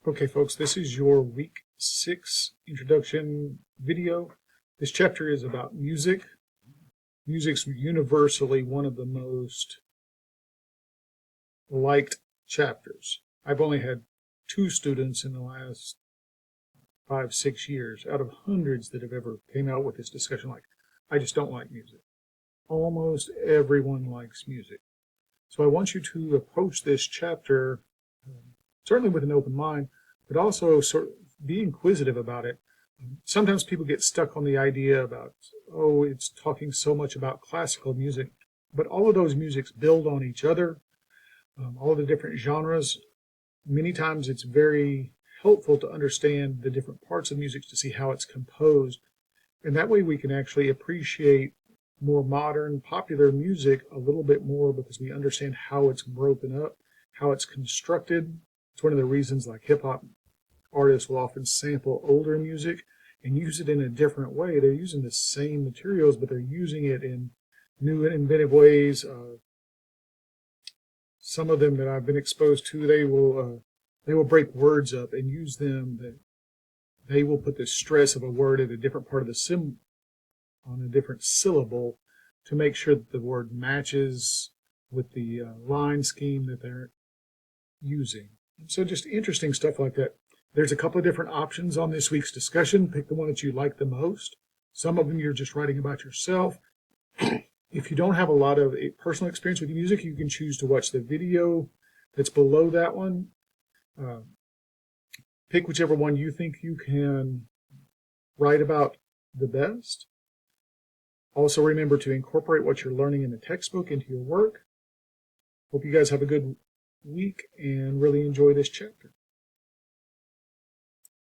Okay, folks, this is your week 6 introduction video. This chapter is about music. Music's universally one of the most liked chapters. I've only had 2 students in the last 5-6 years out of hundreds that have ever came out with this discussion like, I just don't like music. Almost everyone likes music. So I want you to approach this chapter certainly with an open mind, but also sort of be inquisitive about it. Sometimes people get stuck on the idea about, oh, it's talking so much about classical music, but all of those musics build on each other, all of the different genres. Many times it's very helpful to understand the different parts of music to see how it's composed, and that way we can actually appreciate more modern, popular music a little bit more because we understand how it's broken up, how it's constructed. It's one of the reasons like hip-hop artists will often sample older music and use it in a different way. They're using the same materials, but they're using it in new and inventive ways. Some of them that I've been exposed to, they will break words up and use them. They will put the stress of a word at a different part of the on a different syllable to make sure that the word matches with the line scheme that they're using. So just interesting stuff like that. There's a couple of different options on this week's discussion. Pick the one that you like the most. Some of them you're just writing about yourself. If you don't have a lot of personal experience with music, you can choose to watch the video that's below that one. Pick whichever one you think you can write about the best. Also remember to incorporate what you're learning in the textbook into your work. Hope you guys have a good week and really enjoy this chapter.